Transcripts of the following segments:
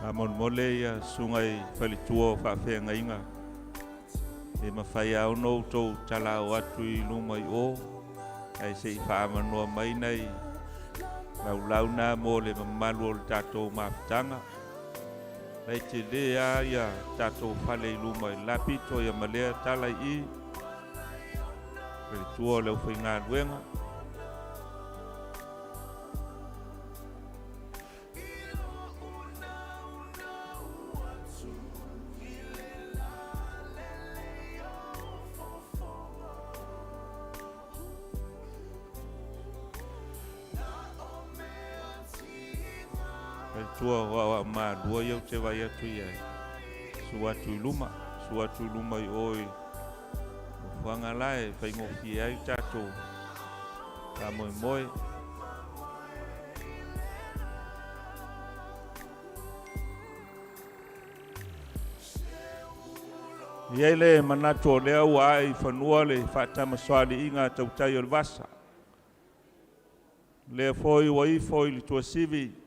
Amon mole ia sungai whalitua whawhenga inga. E mawhai au nou tau tala o atu I luma I o. Ai se I whaamanoa mai nei. Lau nā mō le mamalu o le tātou Mafutaga. Nei te lea ia tātou whale I luma I lapito ia malea tala I. Whalitua leo whainga luenga. Tua wa ma dua yo te vai atu ia. Suatu luma I oi. Wanga lai fai ngofi ai tato. Ka moi. Ia le manato le au ai fanua le fatama swali inga tautai o le vasa. Le foi wa I foi li tua sivi.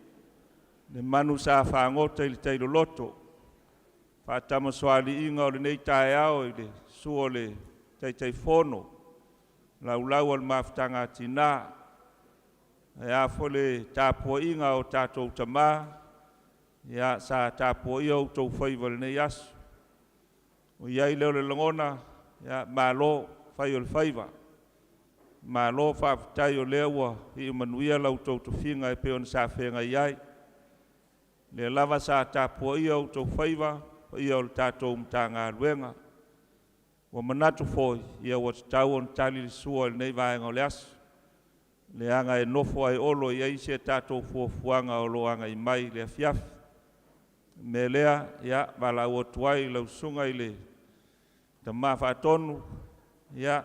Le manu sa whaangota I le teilo loto. Whaatama swali inga o le nei tae ao I le suo le tei whono. Lau al Mafutaga tina. E afo le tāpua inga o tātou tamā. Ia sa tāpua ia o tau whaiva le nei asu. O iai leo le langona. Ia malo whai o le whaiva. Malo whaafutai o lewa I manuia lau tau Tofiga e peon sa whenga iai. Le lava sa tāpua ia o tau whaiva, ia o le tātou Matagaluega. Wa manatu foi, ia wa tau on tali le sua le nei vaenga o le asu. Le anga e nofo ai olo ia isi e tātou fuafuanga o lo anga I mai le afiafi. Me lea, ia, wala ua tuai lau sunga I le tamā whaatonu, ia,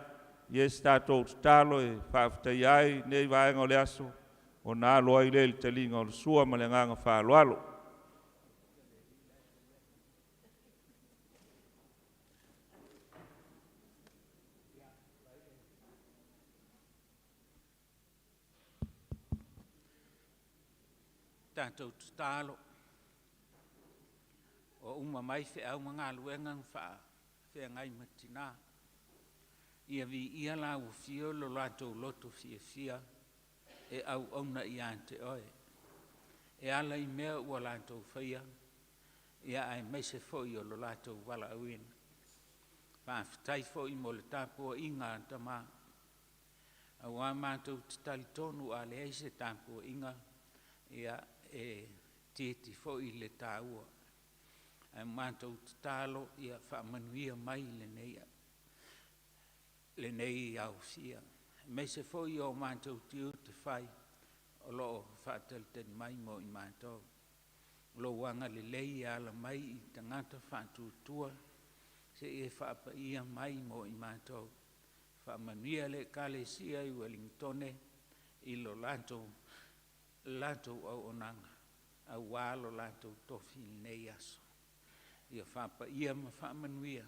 yes tātou talo e whaafitai ai nei vaenga o le asu. O nā loa I le talinga o le sua ma le nganga whaaloalo. Tātou tālo o uma mai whi au mga luenga whi ngai matina. Ia vi ia la u fio lo latou loto fia e au ona I ante oe. E ala I mea ua latou whaia, ia ai meise foi o lo latou wala auina. Whaafitai foi mo le tāpua inga tamā. Au a mātou titali tonu a le eise tāpua inga, ia e titi foi le tāua. Ai mātou titalo ia whaamanuia mai le nei au fia. Meise foi o mātou tiu te whai, o loo whaatalitani mai mo I mātou. Lo wanga le lei ala mai I tangata whaatutua, se e whaapa ia mai mo I mātou. Whaamanuia le kalesia I Wellingtone, I lo latou au onanga, au walo latou tofi nei aso. Ia whaapa ia ma whaamanuia,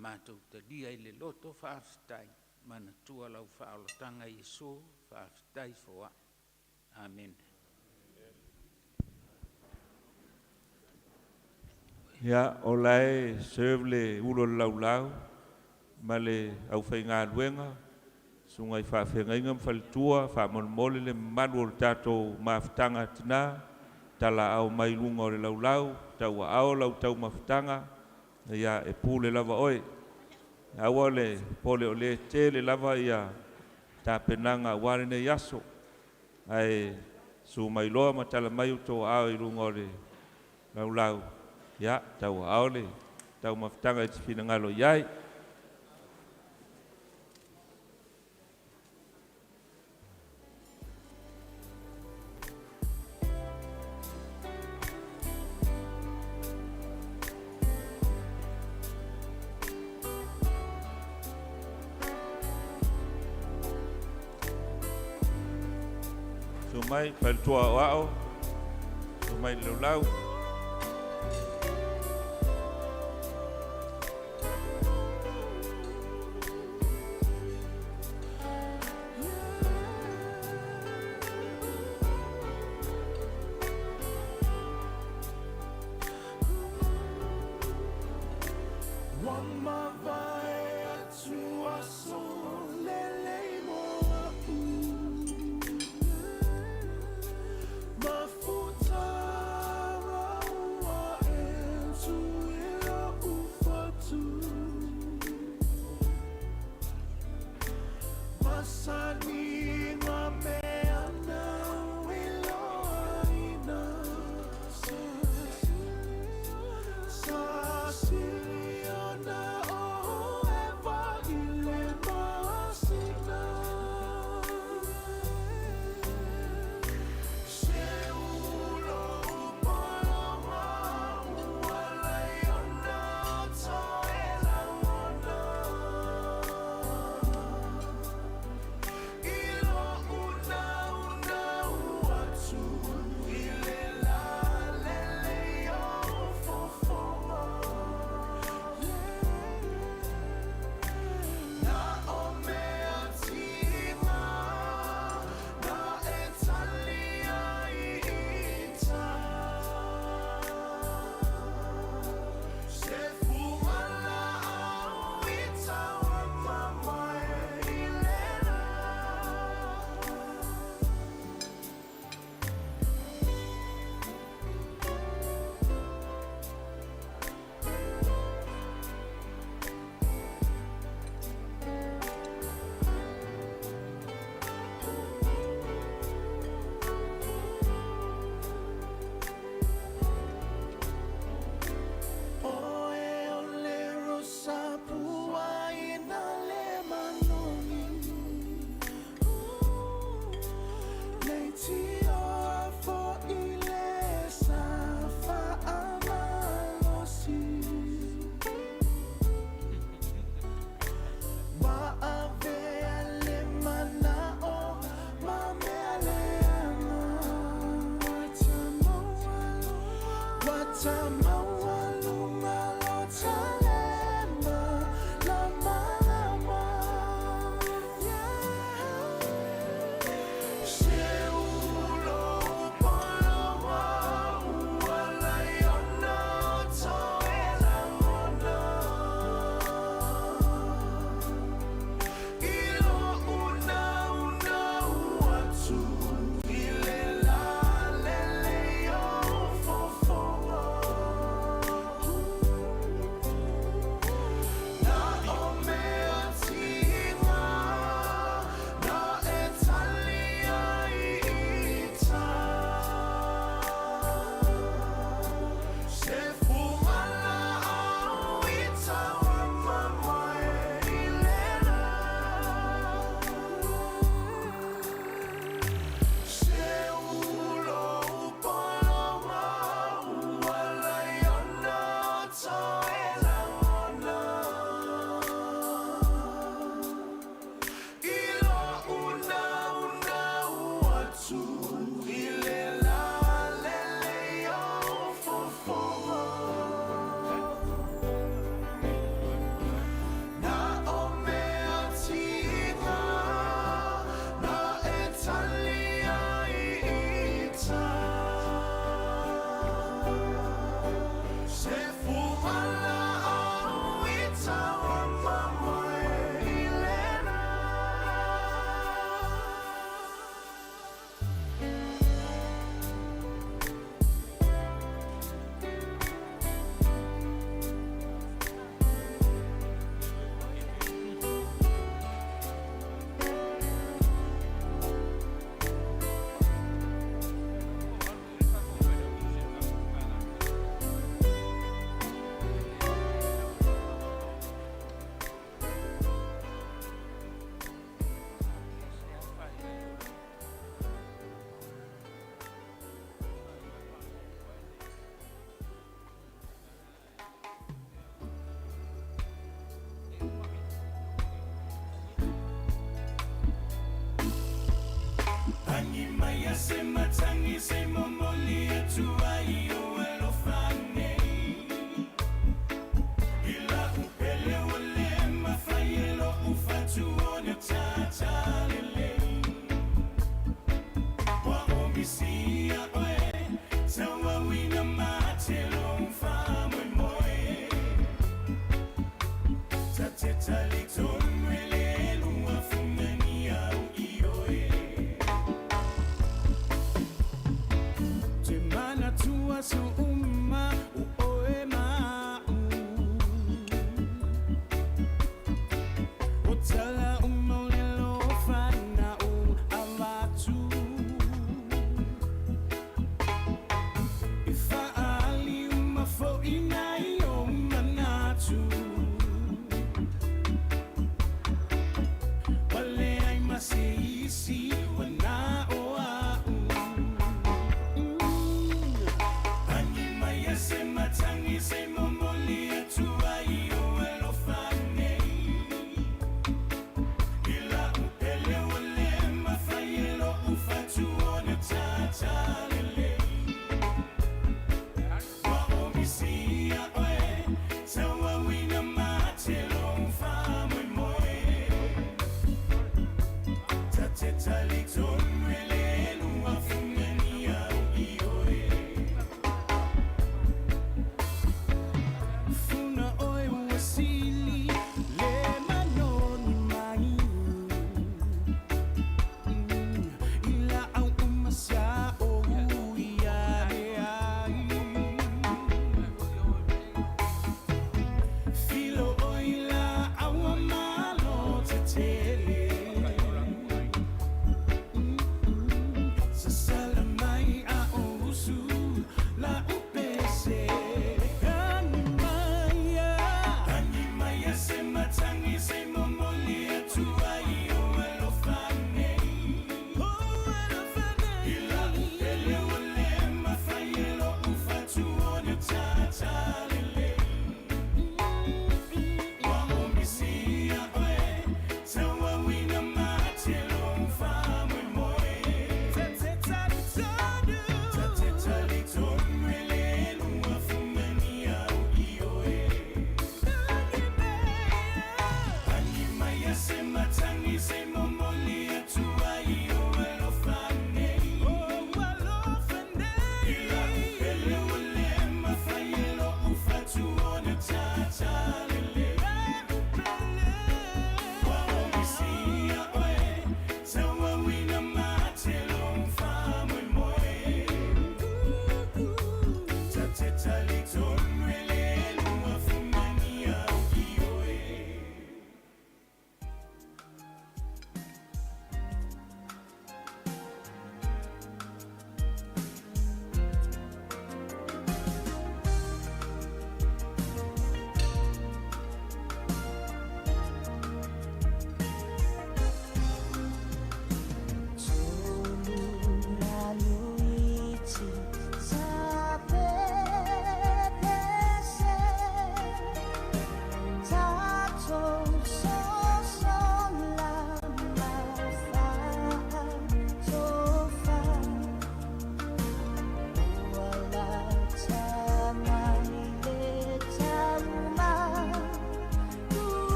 mātou talia I le loto whaafitai, mana tua lau whaalotanga Iesu, whaafitai foa. Amen. Ia, o lai serve le ulo lau, ma le au whainga luenga, sungai whaawhenga inga mwhalitua, whaamolmole le manu o le tātou Mafutaga tina, tala au mai lunga o le lau, tau ao lau tau Mafutaga, ia e pūle lava oe. Awa le pole o le te le lava ia tāpenanga ware nei aso. Ai su mai loa ma tala mai uto ao I lunga o le lau. Ia, tau ao le, tau Mafutaga I te whina iai. Mai paltua wao, mai lau.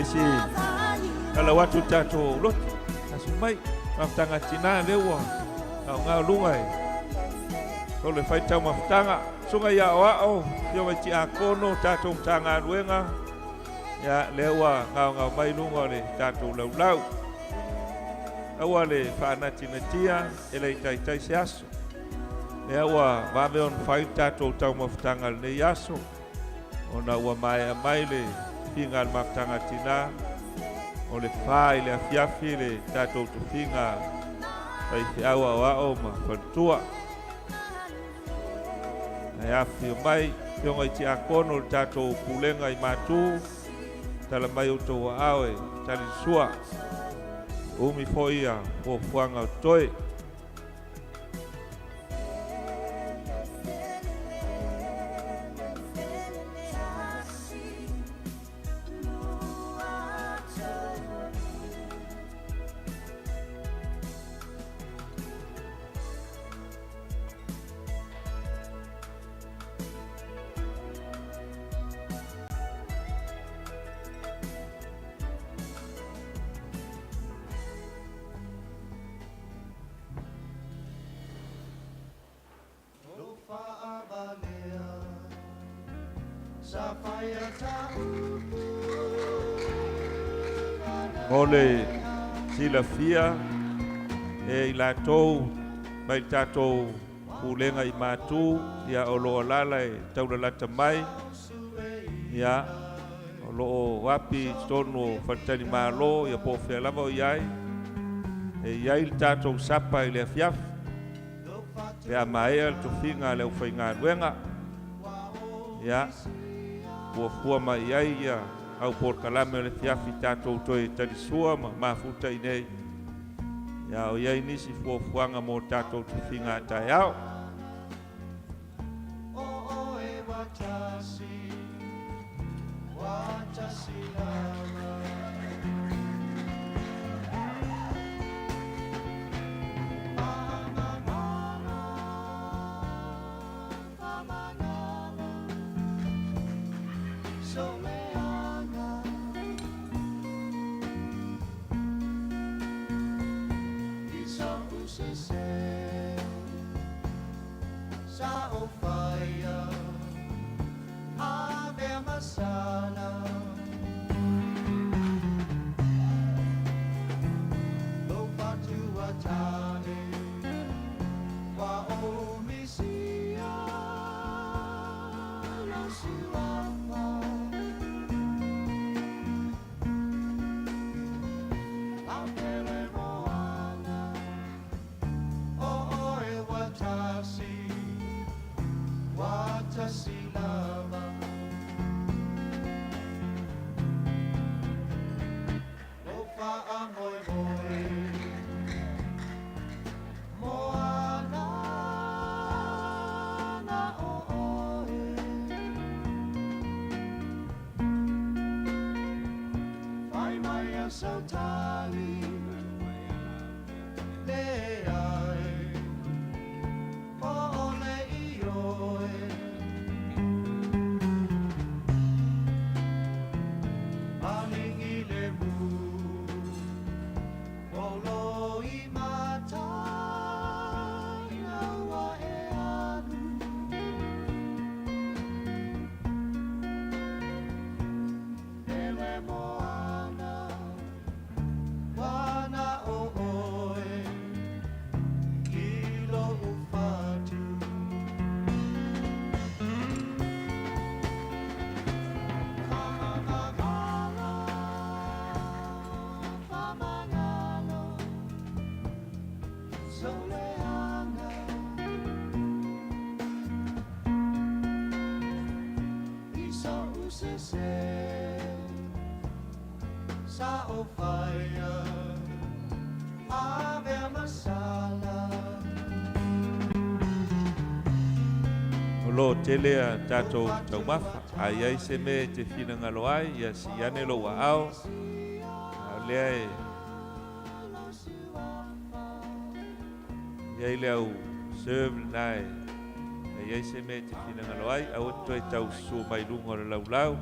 Esi kala watu tato lot asumai Mafutaga tina lewa au ngau lungai ko le fai tau Mafutaga sunga ya wao yo ti akono tato Matagaluega ya lewa ngau mai lunga le tato lau awa le whaana tia ele tai siaso le awa wame on fai tato tau Mafutaga le yaso ona ua mai le finga al Mafutaga tina o le fai le afiafi le tato Tofiga pai fiawa wao ma fantua na afi mai yonga ti akono le tato pulenga i matu tala mai o to awe tali sua umi foia o fuanga toi Ole silafia e ilatou mai tatou pulenga i matu ia o lo lala e taulalata mai ia o lo wapi tonu fatani malo ia po fe lava o iai e iai tatou sapa i le afiaf e a maea le Tofiga le Matagaluega ia fua mai iai ia au por kalame le fiafi tatou toi talisua ma mafuta i nei ia o iai nisi fuafuanga mo tatou Tofiga ataiao Lo telea tatou taumafa ai ai se me te finangalo ai ia si ane lo wa ao lea e ia le au serve nai ai ai se me te finangalo ai au toi tau su mai lungo le laulau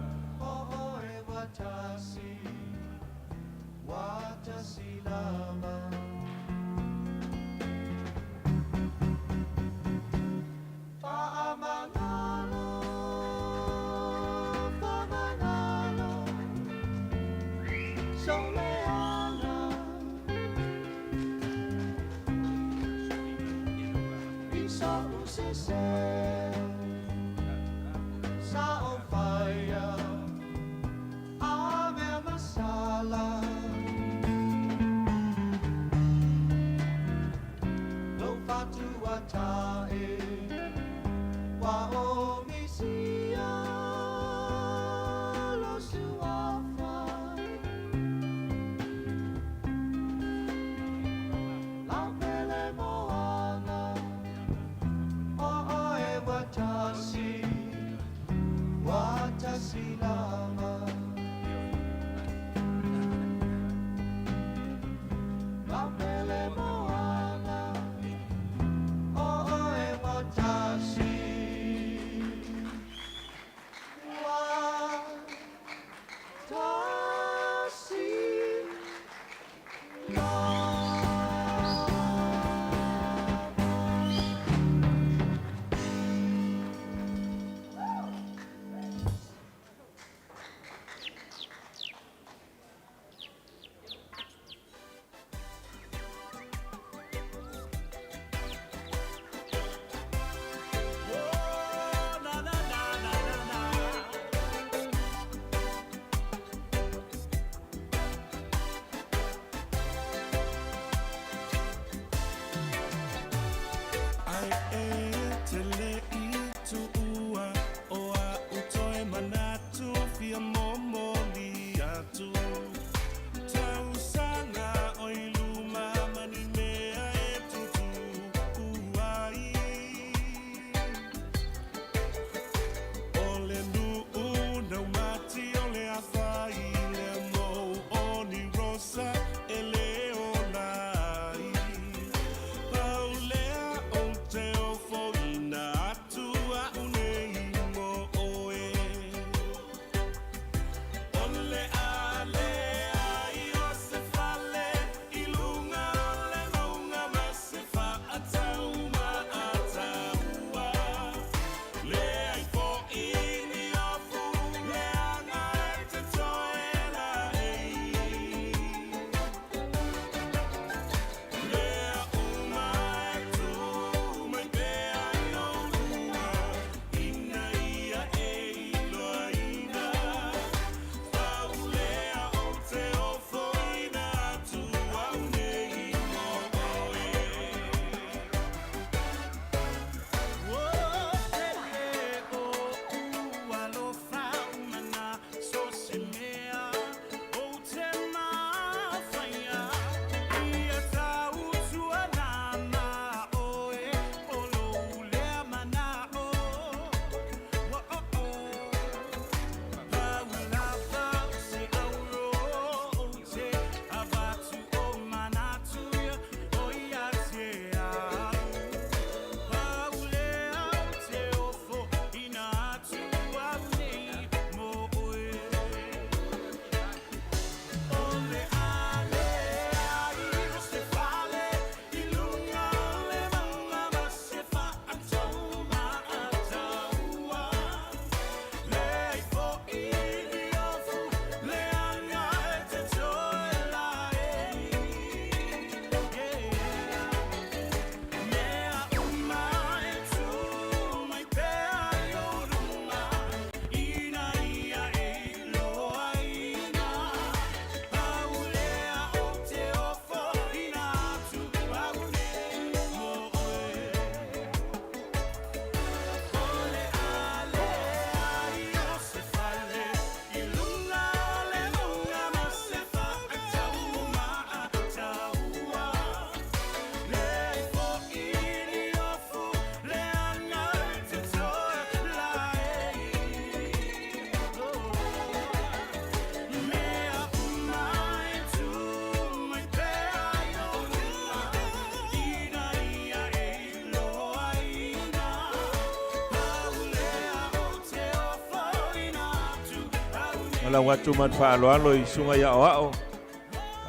Ala watu man whaaloalo I sunga ia oao.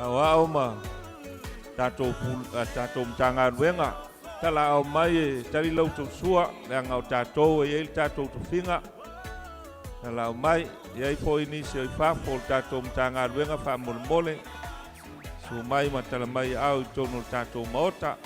Oao ma tātou Matagaluega. Tala au mai e tari lau tau sua. Leanga o tātou e il tātou Tofiga. Tala au mai. Iai po inisi o I whafo tātou Matagaluega wha mole. Su mai ma tala mai au I tono tātou maota.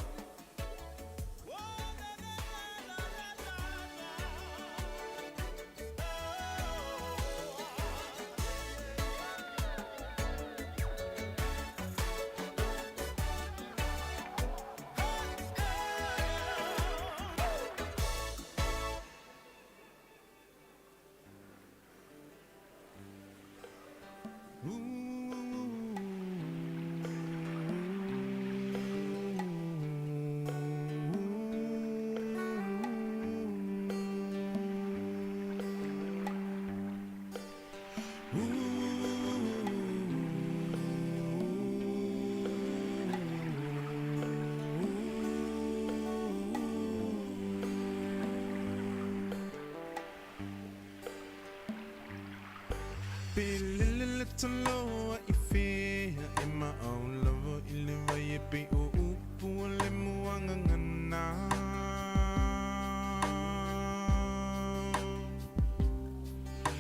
Taloa I fea e mao lava I le vai e pe o upu o le muanga ngana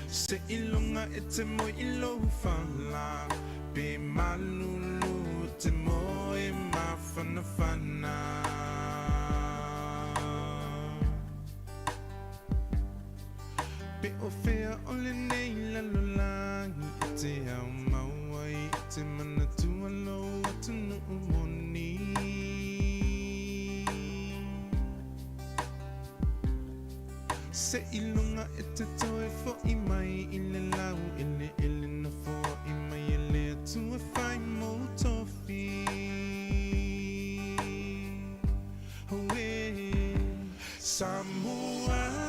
Se ilunga e te mo I lohu whala Pe malulu te mo e mawhana whana Pe o fea o le nei lalolangi Te au mawai, te mana tua lo atu nuu moni Se ilunga e te toe fo I mai I le lau ele na fo I mai e le atu e whai mo tofi Hoe Samoa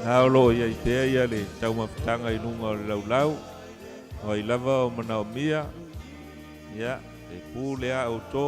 Nao lo ia i pea ia le tau mafutanga i nunga o le laulau. O i lava o manao mia. Ia, e pū lea o tō.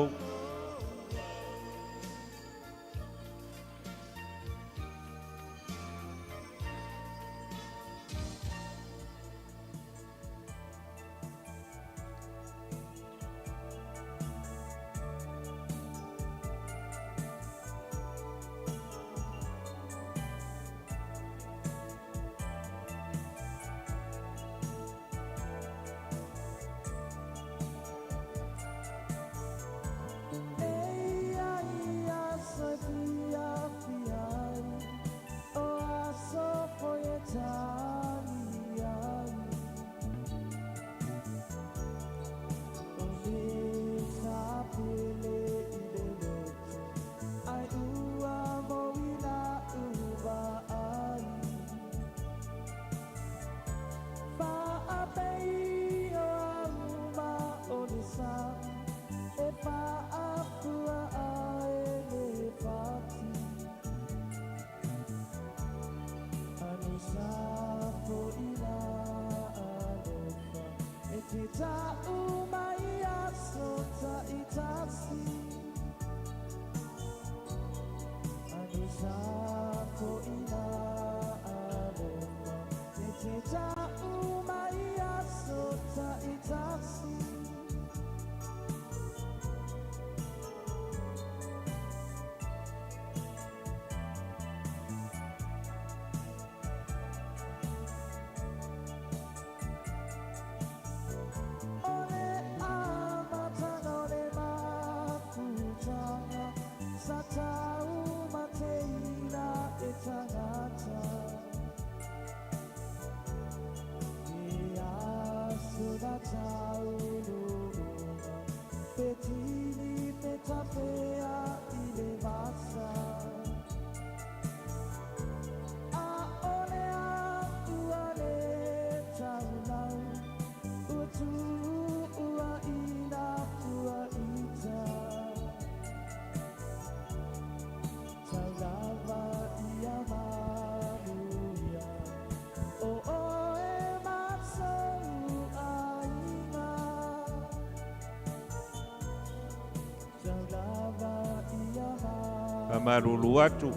Amarulu atu.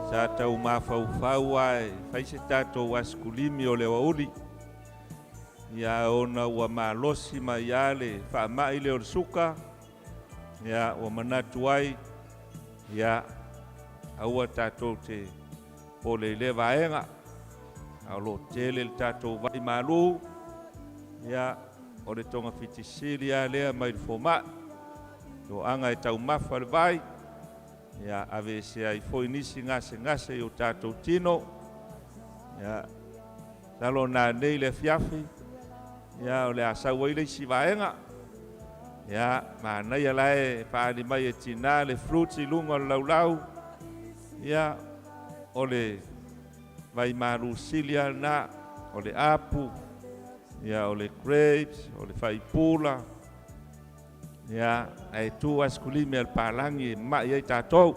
Sa tau mafaufau ai, fai se tātou askulimi o le wauli. Ia ona ua malosi mai ale, whaamai le o le suka. Ia ua manatu ai, ia aua tātou te pole le vaenga. Alo tele le tātou vai malu. Ia o le tonga fitisili a lea mai le foma. O anga e tau mafa le vai. Ia ave se ai foi nisi ngase o tātou tino. Ia talo nā nei le fiafi. Ia o le asau ai le si vaenga. Ia mānai alae paali mai e tina le fruti lunga o laulau. Ia o le vai maru silia na o le apu. Ia o le grapes, o le faipula. Ia ai tu askulimi al palangi mai ai tātou.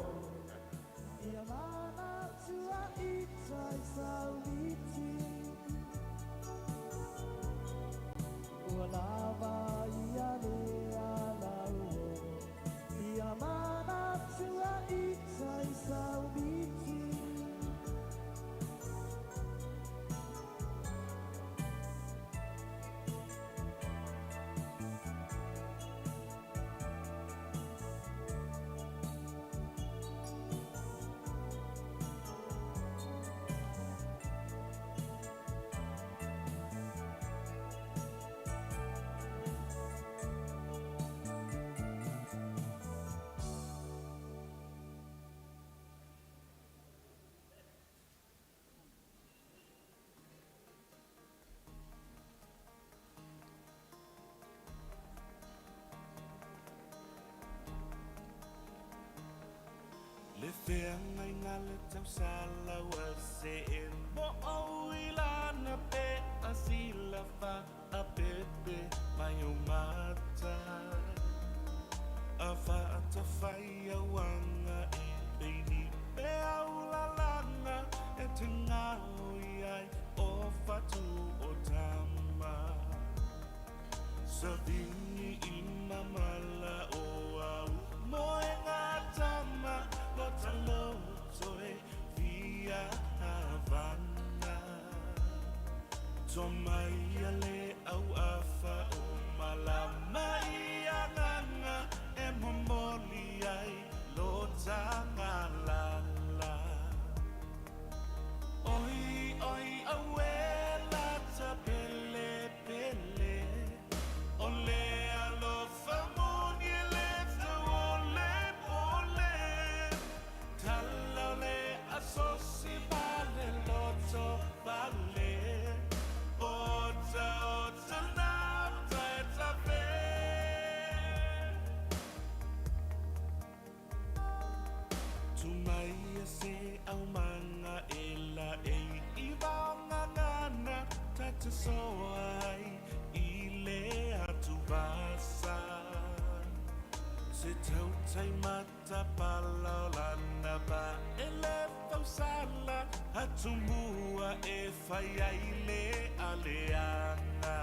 Le feanga inga le tau sala wa se en mo au ilana pe asila fa a pepe mai o mata a fa ata fai a wanga e peini pe au la langa e te ngau iai o fatu o tama sa vini i mamala o au mo e ngatama Lotalo soe via Havana Tomai ale au afa o malama ia nganga e momoli ai lotanga lala Oi oi awela tapele pele Ole alo famoni lefta ole ole Talale asosi vale loto vale Ota ota nafta eta ve Tumai se au manga ela e ibanga ngana Tata soai ile atu basa Se tau tai mata pala lana ba ele fausala Hatumua e fai aile aleana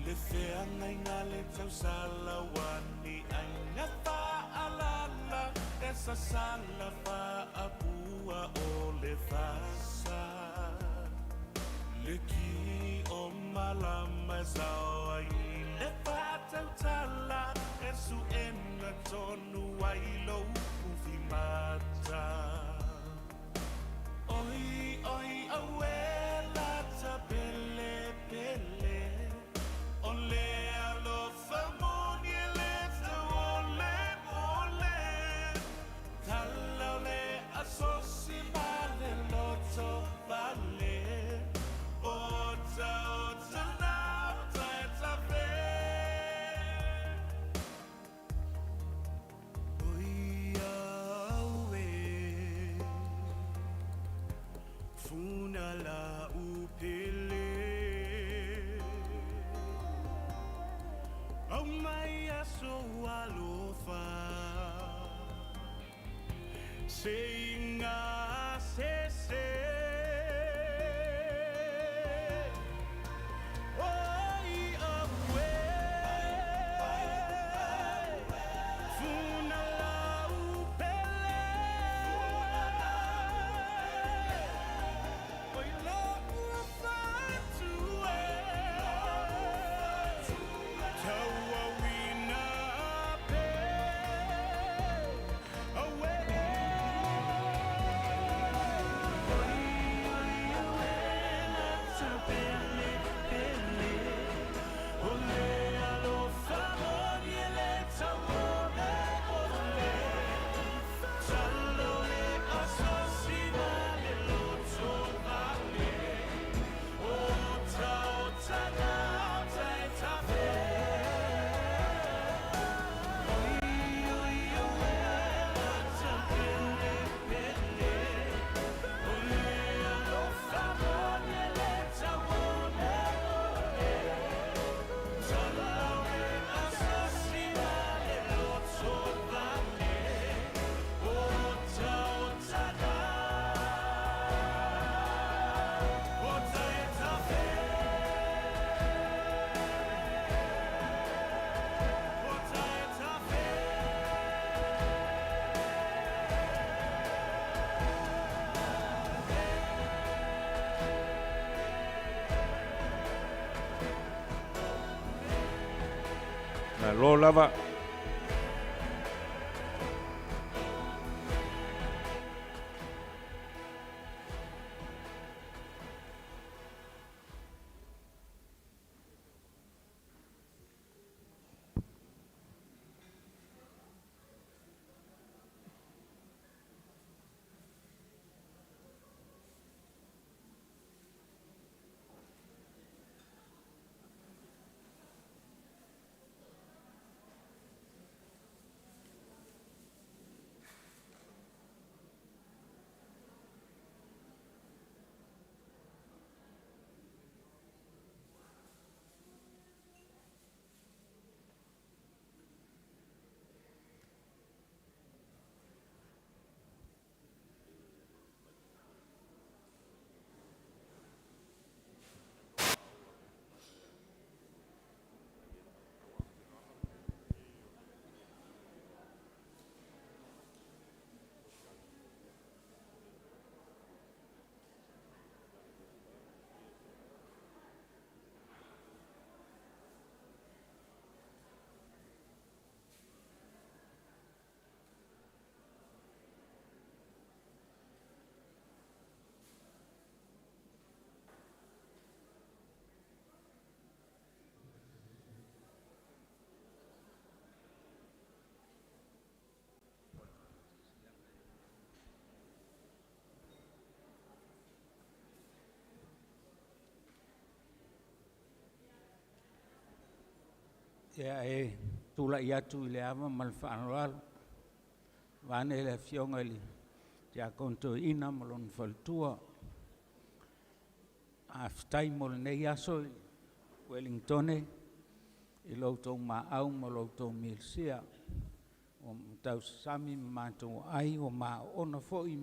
Le feanga inga le tausala wani Ainga fa alala Esa sala fa apua o le fasa Le ki o malama zawa le patautala Esu ena tonu wailo ufimata Oi oi awela tapele pele Ole alo famoni elefta ole ole Talale asosi vale loto vale Ota ota nafta eta ve Funala upele Au mai aso alofa Seinga se Oi awe Funala lo lava. Ia tula i atu I le ama ma le whaanoalo. Wane le fionga li tia konto ina ma lon faltua. Aftai mo le nei aso I Wellington I loutou maau ma loutou milsia. O tau sami mātou ai o mā ona foi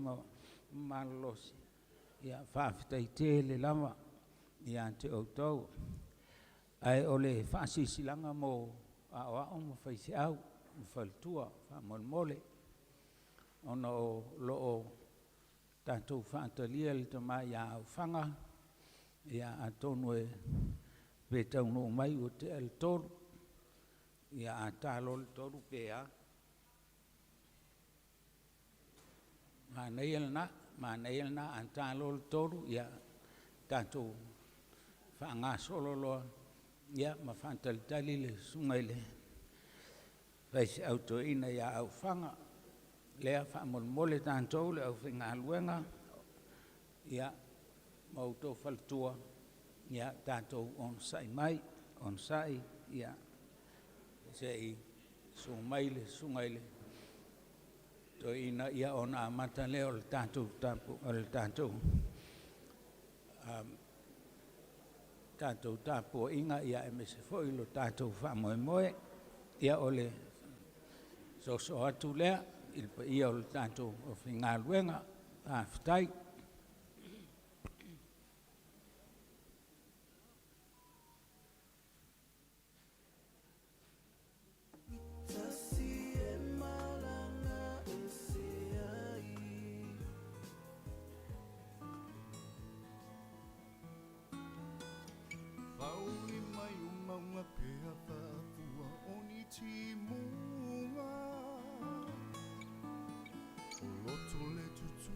ma losi. Ia whaaftai te le lama ia te outou. Ai o le whaasisilanga mo a mo whaisi au, mo whaltua, whamolmole. Ona o loo tātou whaatalia le tamai a au whanga, ia a tonu e petau no mai o te el toru, ia a tālo le toru pēa. Mā nei na a tālo le toru, ia tātou whaanga solo loa, ia ma whaantalitali le sungai le Vaisi auto ina ia au whanga lea whaamolmole tātou le au Whengaluenga ia mautou whaltua ia tātou on sai mai on sai ia sei sumai le sungai le to ina ia ona amata leo le tātou tapu le tātou tātou tāpua inga ia e mese foi lo tātou whamoemoe ia ole so atu lea ilpa ia o le tātou o Whengaluenga Mafutaga.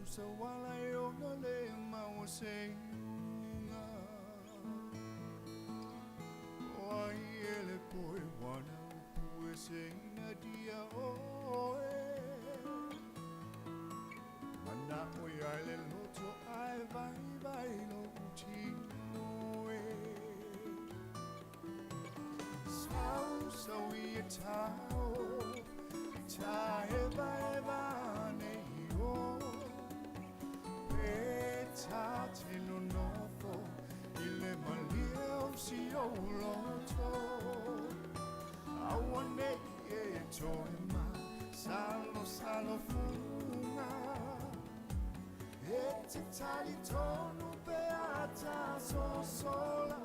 So while I only my senga why ele poi wana pue senga dia oe mana oi ale loto ai vai no uti so we tao eva nei o Tate no nofo ile malio si o loto awane e toema salo funga e te tali tonu beata so sola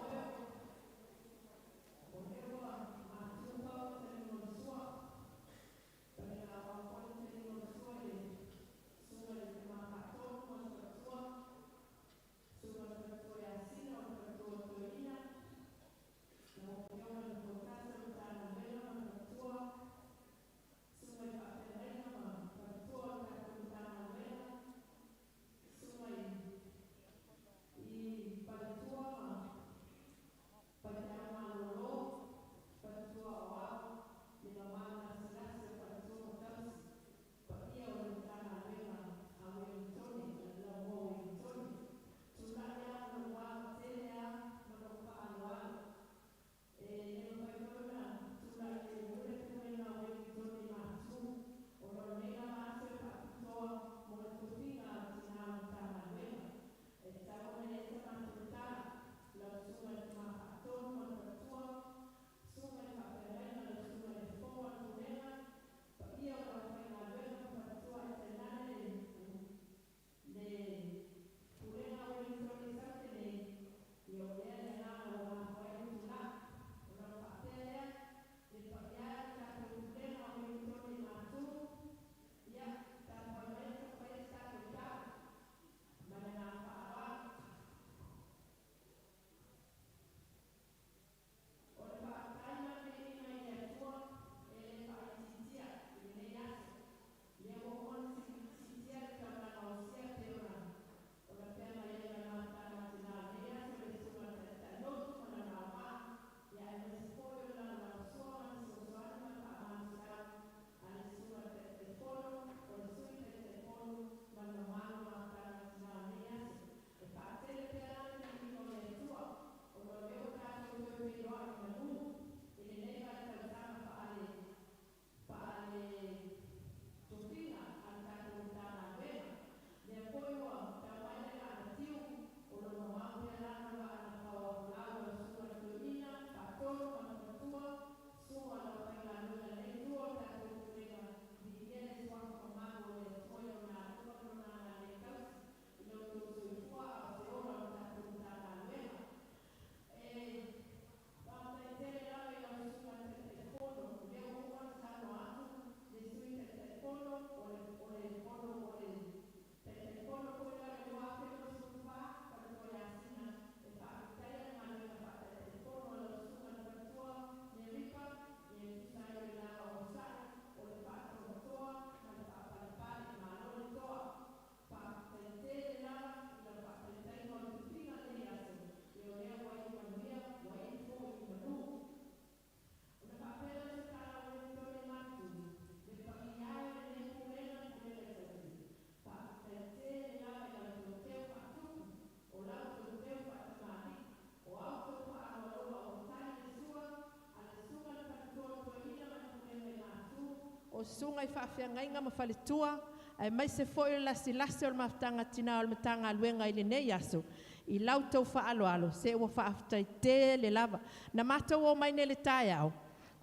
o sunga I whawhiangainga ma whaletua, ai mai se foi o lasi o le mafutanga tina o le Matagaluega I le nei aso. I lau tau whaaloalo, se ua whaaftai te le lava. Na mātou o mai ne le tai au,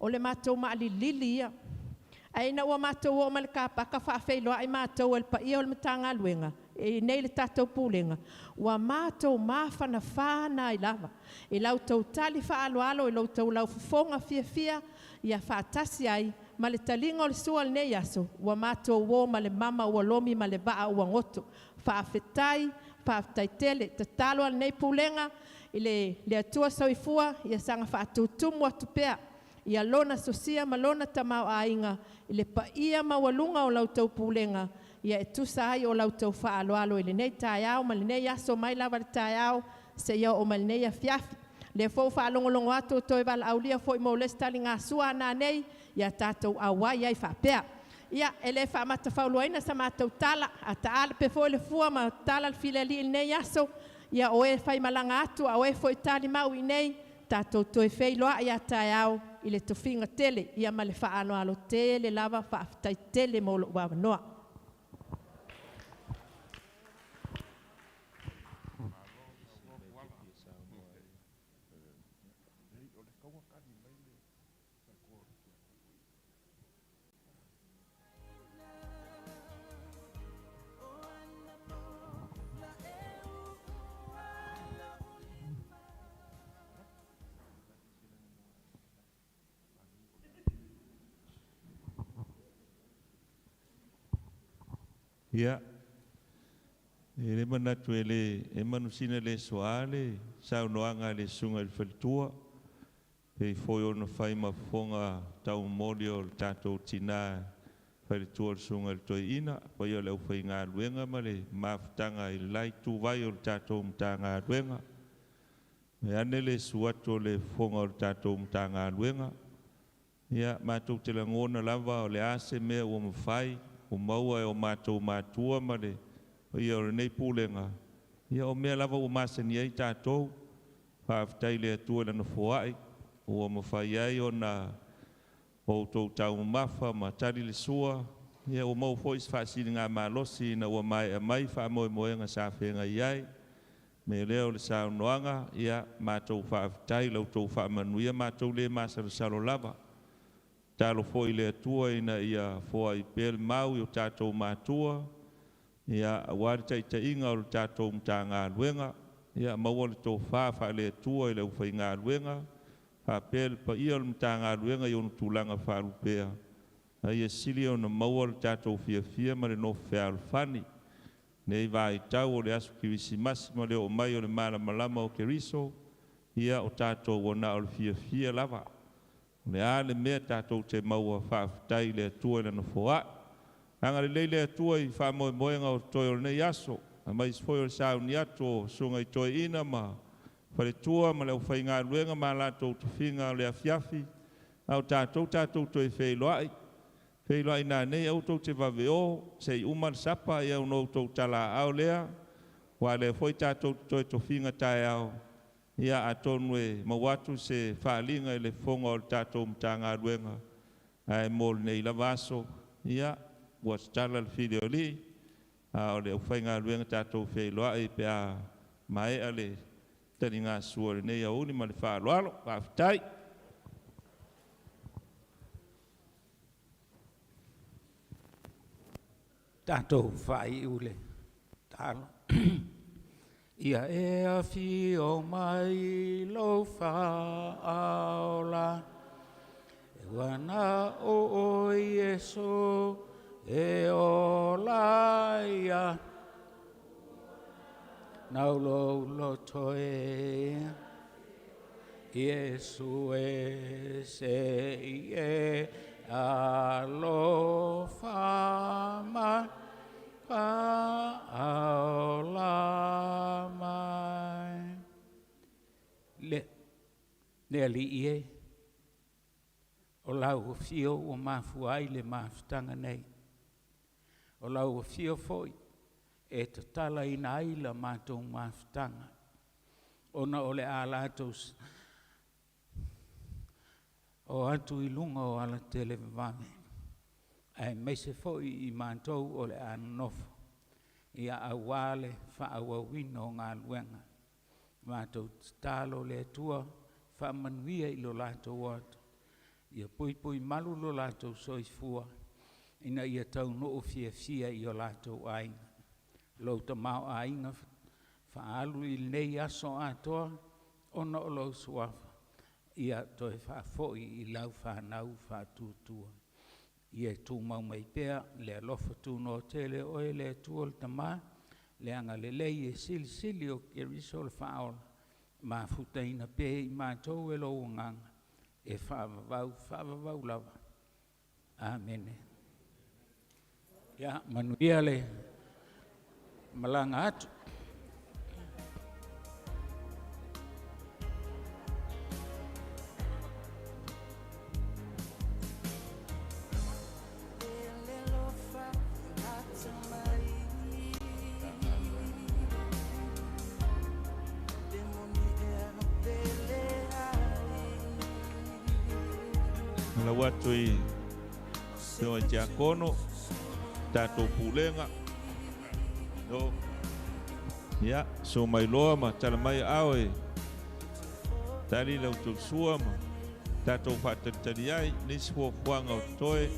o le mātou maali lili ia. Aina ua mātou o mai le kāpaka whaafeiloa ai mātou el pa ia o le Matagaluega. E nei le tātou pūlenga. Ua mātou māwhana whāna I lava. I lau tau tali whaaloalo, I lau tau lau fufonga fia, ia whaatasi ai, ma le talinga o le sua le nei aso, ua mātou o ma le mama ua lomi ma le vaa ua ngoto. Whaafetai, whaafetai tele, ta talo al nei pūlenga, I le atua soifua, ia sanga whaatutumu atu pea, ia lona sosia ma lona tamau ainga, I le pa ia mawalunga o lau tau pūlenga, ia e tusa ai o lau tau whaaloalo I le nei tai au, ma le nei aso mai lava le tai au, se ia o ma le nei a fiafi. Le fo whaalongolongo atu toi wala aulia fo I maules tali ngā sua nā nei, ia tātou awai ai whapea. Ia, ele whaamata whauluaina sa mātou tala, a taala pe fo le fua ma tala le fileli I nei aso, ia oe whai malanga atu, a oe fo I tali mau I nei, tātou toi wheiloa ia tai au I le Tofiga tele, ia ma le whaanoalo tele lava whaafitai tele molo wawanoa. Ia, le manatu e manusina le soale, saunoanga le sunga le whalitua, pe foi ona whai mafonga tau moli o le tātou tina whalitua le sunga le toi ina, pai o le whai ngā luenga ma le mafutanga I lai tu vai o le tātou mta ngā luenga. Me ane le suato le fonga o le tātou mta ngā luenga. Ia, mātou te langona lava o le ase mea o mawhai, o maua e o mātou mātua ma le ia o nei pūlenga. Ia o mea lava o māsani ai tātou, whaaftai le atua lana foai, o mawhai ai o na o tau tau mawha ma tari le sua, ia o mau fo is whaasiri ngā mālosi na o mai a mai wha moe moenga sa whenga iai, me leo le saunoanga, ia mātou whaaftai lau tau whaamanuia mātou le māsarasaro lava. Talo foi le atua ina ia foi pel mau o tātou mātua, ia wari taita inga o tātou mta ngā luenga, ia maua le tō whāwha le atua I le uwhai ngā luenga, wha pel pa ia o mta ngā luenga I onu tūlanga whārupea. Ia sili o na maua le tātou fia ma le no whēaru whani, nei vai tau o le asu kiwisi masima le o mai o le malama o Keriso, ia o tātou wana o le fia lava. Le ale mea tātou te maua whaafitai le atua na foa. Anga le leile atua I whaamoe moenga o toi o nei aso. A mai sfoi o le sao ni ato sunga I toi ina ma whare tua ma le whai ngā luenga ma lātou Tofiga le afiafi. Au tātou toi wheiloai. Wheiloai nā nei au tau te waweo, se I umar sapa I au nou tau tala au lea. Wa le whoi tātou toi Tofiga tai au. Ia atonu e mawatu se whaalinga I le fonga o tātou mta ngā luenga. Ai mōl nei lavaso. Ia, ua stala le whileo li. O le uwhai ngā luenga tātou wheiloa I pe a mai a le tani ngā sua le nei a uni ma le whaaloalo. Whaafitai. Tātou whai ule. Tālo. Ia e a fi o mai lo whaola, e wana o Iesu e o laia, nau lo toe, Iesu e se e a lo whama, Paola mai le ali ie o lau fio o mafuai le mafutanga nei o lau fio foi e te tala ina ai la mātou mafutanga ona o le alatos o atu I lunga o ala televange Ai mai se foi I mātou o le anofo. Ia awale whaawawino ngā luenga. Mātou talo le tua whaamanuia I lo lātou atu. Ia pui malu lo lātou soifua. Ina ia tau no fia I o lātou ainga. Lo tamau ainga whaalu I nei aso atoa. Ona o lo suafa. Ia toi whaafoi I lau whanau whaatutua. Ia tū mau mai pēr, le alofa tū no tele oe le tū le tamā, le anga le lei e sili o keriso le whaola, Mafutaina pē I mātou e lo nganga, e whaavavau lava. Amen. Ia, manuia le malanga atu. La watu I Peo e Tiakono, tātou pūlenga. No. Ia, so mai loa ma tala mai au e. Tali lau tau sua ma. Tātou whātari ai, nisi fuafuanga o toe.